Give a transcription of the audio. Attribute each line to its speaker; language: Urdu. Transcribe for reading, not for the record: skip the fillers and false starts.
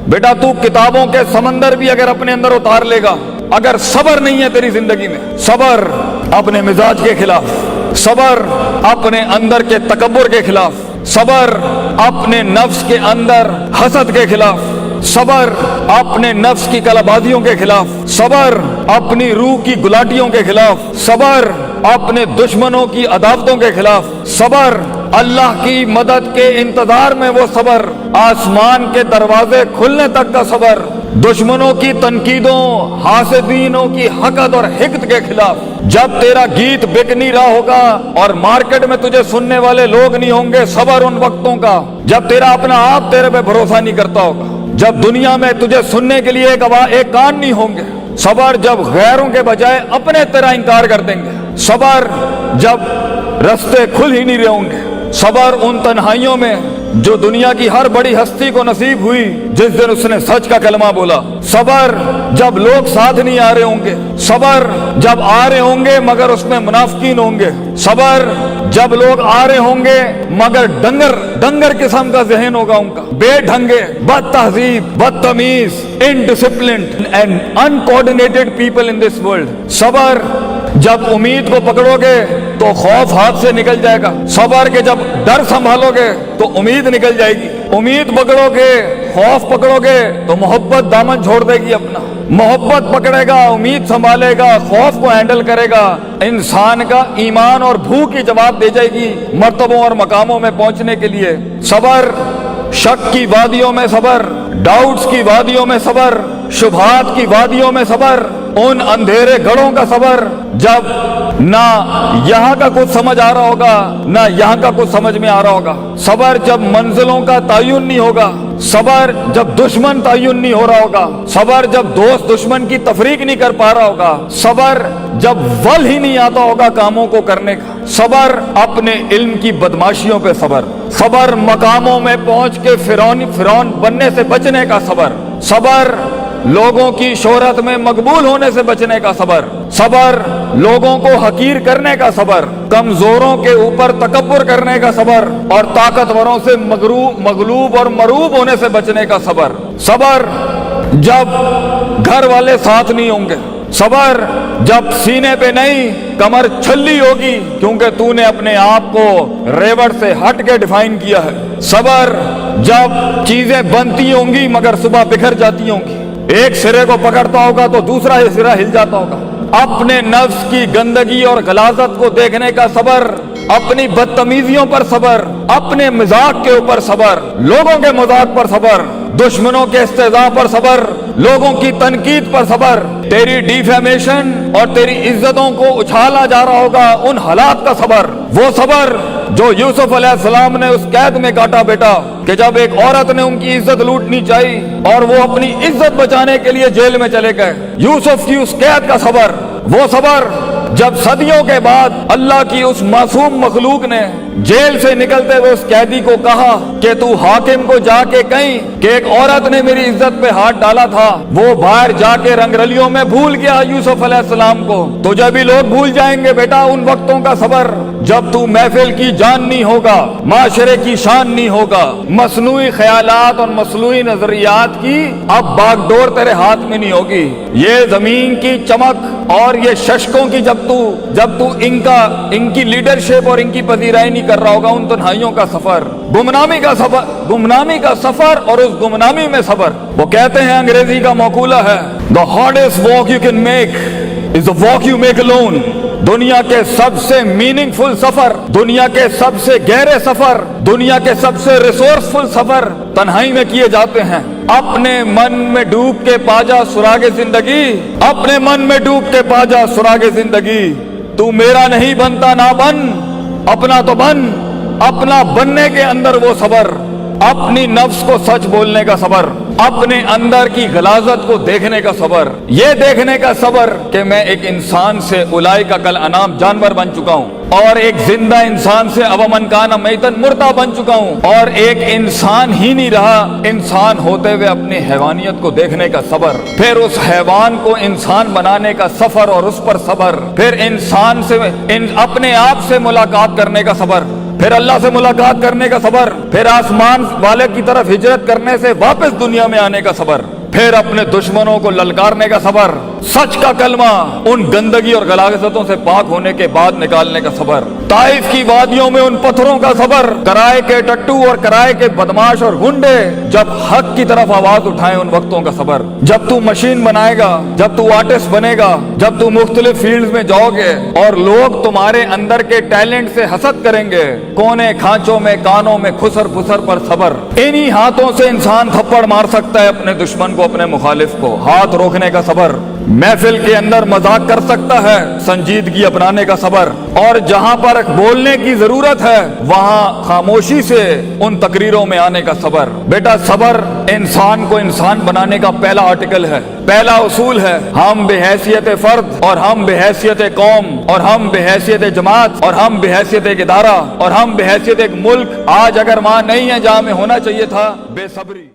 Speaker 1: بیٹا تو کتابوں کے سمندر بھی اگر اپنے اندر اتار لے گا، اگر صبر نہیں ہے تیری زندگی میں، صبر اپنے مزاج کے خلاف، صبر اپنے اندر کے تکبر کے خلاف، صبر اپنے نفس کے اندر حسد کے خلاف، صبر اپنے نفس کی کلابازیوں کے خلاف، صبر اپنی روح کی گلاٹیوں کے خلاف، صبر اپنے دشمنوں کی عداوتوں کے خلاف، صبر اللہ کی مدد کے انتظار میں وہ صبر، آسمان کے دروازے کھلنے تک کا صبر، دشمنوں کی تنقیدوں، حاسدینوں کی حقد اور حقد کے خلاف، جب تیرا گیت بک نہیں رہا ہوگا اور مارکیٹ میں تجھے سننے والے لوگ نہیں ہوں گے، صبر ان وقتوں کا جب تیرا اپنا آپ تیرے پہ بھروسہ نہیں کرتا ہوگا، جب دنیا میں تجھے سننے کے لیے ایک کان نہیں ہوں گے، صبر جب غیروں کے بجائے اپنے تیرا انکار کر دیں گے، صبر جب رستے کھل ہی نہیں رہے ہوں گے، صبر ان تنہائیوں میں جو دنیا کی ہر بڑی ہستی کو نصیب ہوئی جس دن اس نے سچ کا کلمہ بولا، صبر جب لوگ ساتھ نہیں آ رہے ہوں گے، صبر جب آ رہے ہوں گے مگر اس میں منافقین ہوں گے، صبر جب لوگ آ رہے ہوں گے مگر ڈنگر قسم کا ذہن ہوگا ان کا، بے ڈھنگے، بد تہذیب، بدتمیز، undisciplined and uncoordinated people in this world, صبر جب امید کو پکڑو گے تو خوف ہاتھ سے نکل جائے گا، صبر کے جب ڈر سنبھالو گے تو امید نکل جائے گی، امید پکڑو گے، خوف پکڑو گے تو محبت دامن چھوڑ دے گی اپنا، محبت پکڑے گا، امید سنبھالے گا، خوف کو ہینڈل کرے گا، انسان کا ایمان اور بھوک کی جواب دے جائے گی مرتبوں اور مقاموں میں پہنچنے کے لیے۔ صبر شک کی وادیوں میں صبر، ڈاؤٹس کی وادیوں میں صبر، شبہات کی وادیوں میں صبر، ان اندھیرے گڑھوں کا صبر جب نہ یہاں کا کچھ سمجھ آ رہا ہوگا نہ یہاں کا کچھ سمجھ میں آ رہا ہوگا، صبر جب منزلوں کا تعین نہیں ہوگا، صبر جب دشمن تعین نہیں ہو رہا ہوگا، صبر جب دوست دشمن کی تفریق نہیں کر پا رہا ہوگا، صبر جب ول ہی نہیں آتا ہوگا کاموں کو کرنے کا، صبر اپنے علم کی بدماشیوں پہ صبر، صبر مقاموں میں پہنچ کے فرعون بننے سے بچنے کا صبر، صبر لوگوں کی شہرت میں مقبول ہونے سے بچنے کا صبر، صبر لوگوں کو حقیر کرنے کا صبر، کمزوروں کے اوپر تکبر کرنے کا صبر اور طاقتوروں سے مغلوب اور مروب ہونے سے بچنے کا صبر، صبر جب گھر والے ساتھ نہیں ہوں گے، صبر جب سینے پہ نہیں کمر چھلی ہوگی کیونکہ تو نے اپنے آپ کو ریوڑ سے ہٹ کے ڈیفائن کیا ہے، صبر جب چیزیں بنتی ہوں گی مگر صبح بکھر جاتی ہوں گی، ایک سرے کو پکڑتا ہوگا تو دوسرا ہی سرا ہل جاتا ہوگا، اپنے نفس کی گندگی اور غلاظت کو دیکھنے کا صبر، اپنی بدتمیزیوں پر صبر، اپنے مذاق کے اوپر صبر، لوگوں کے مذاق پر صبر، دشمنوں کے استہزاء پر صبر، لوگوں کی تنقید پر صبر، تیری ڈیفیمیشن اور تیری عزتوں کو اچھالا جا رہا ہوگا ان حالات کا صبر، وہ صبر جو یوسف علیہ السلام نے اس قید میں کاٹا بیٹا کہ جب ایک عورت نے ان کی عزت لوٹنی چاہی اور وہ اپنی عزت بچانے کے لیے جیل میں چلے گئے، یوسف کی اس قید کا صبر، وہ صبر جب صدیوں کے بعد اللہ کی اس معصوم مخلوق نے جیل سے نکلتے ہوئے اس قیدی کو کہا کہ تو حاکم کو جا کے کہیں کہ ایک عورت نے میری عزت پہ ہاتھ ڈالا تھا، وہ باہر جا کے رنگ رلیوں میں بھول گیا یوسف علیہ السلام کو، تو جب بھی لوگ بھول جائیں گے بیٹا ان وقتوں کا صبر جب تو محفل کی جان نہیں ہوگا، معاشرے کی شان نہیں ہوگا، مصنوعی خیالات اور مصنوعی نظریات کی اب باغ ڈور تیرے ہاتھ میں نہیں ہوگی، یہ زمین کی چمک اور یہ ششکوں کی جب تو ان کی لیڈرشپ اور ان کی پذیرائی نہیں کر رہا ہوگا، ان تنہائیوں کا سفر، گمنامی کا سفر اور اس گمنامی میں صبر۔ وہ کہتے ہیں انگریزی کا مقولہ ہے the hardest walk you can make is the walk you make alone۔ دنیا کے سب سے میننگ فل سفر، دنیا کے سب سے گہرے سفر، دنیا کے سب سے ریسورسفل سفر تنہائی میں کیے جاتے ہیں۔ اپنے من میں ڈوب کے پا جا سراغ زندگی، اپنے من میں ڈوب کے پا جا سراغ زندگی، تو میرا نہیں بنتا نہ بن، اپنا تو بن، اپنا بننے کے اندر وہ صبر، اپنی نفس کو سچ بولنے کا صبر، اپنے اندر کی غلاظت کو دیکھنے کا صبر، یہ دیکھنے کا صبر کہ میں ایک انسان سے اولئک کالانعام جانور بن چکا ہوں اور ایک زندہ انسان سے او من کان میتا مردہ بن چکا ہوں، اور ایک انسان ہی نہیں رہا، انسان ہوتے ہوئے اپنی حیوانیت کو دیکھنے کا صبر، پھر اس حیوان کو انسان بنانے کا سفر اور اس پر صبر، پھر انسان سے اپنے آپ سے ملاقات کرنے کا صبر، پھر اللہ سے ملاقات کرنے کا صبر، پھر آسمان والے کی طرف ہجرت کرنے سے واپس دنیا میں آنے کا صبر، پھر اپنے دشمنوں کو للکارنے کا صبر، سچ کا کلمہ ان گندگی اور غلاظتوں سے پاک ہونے کے بعد نکالنے کا صبر، طائف کی وادیوں میں ان پتھروں کا صبر، کرائے کے ٹٹو اور کرائے کے بدماش اور گنڈے جب حق کی طرف آواز اٹھائیں ان وقتوں کا صبر، جب تو مشین بنائے گا، جب تو آرٹسٹ بنے گا، جب تو مختلف فیلڈز میں جاؤ گے اور لوگ تمہارے اندر کے ٹیلنٹ سے حسد کریں گے، کونے کھانچوں میں کانوں میں خسر پھسر پر صبر، انہی ہاتھوں سے انسان تھپڑ مار سکتا ہے اپنے دشمن کو، اپنے مخالف کو، ہاتھ روکنے کا صبر، محفل کے اندر مذاق کر سکتا ہے، سنجیدگی اپنانے کا صبر، اور جہاں پر بولنے کی ضرورت ہے وہاں خاموشی سے ان تقریروں میں آنے کا صبر۔ بیٹا صبر انسان کو انسان بنانے کا پہلا آرٹیکل ہے، پہلا اصول ہے۔ ہم بے حیثیت فرد اور ہم بے حیثیت قوم اور ہم بے حیثیت جماعت اور ہم بے حیثیت ایک ادارہ اور ہم بے حیثیت ایک ملک آج اگر وہاں نہیں ہے جہاں میں ہونا چاہیے تھا، بے صبری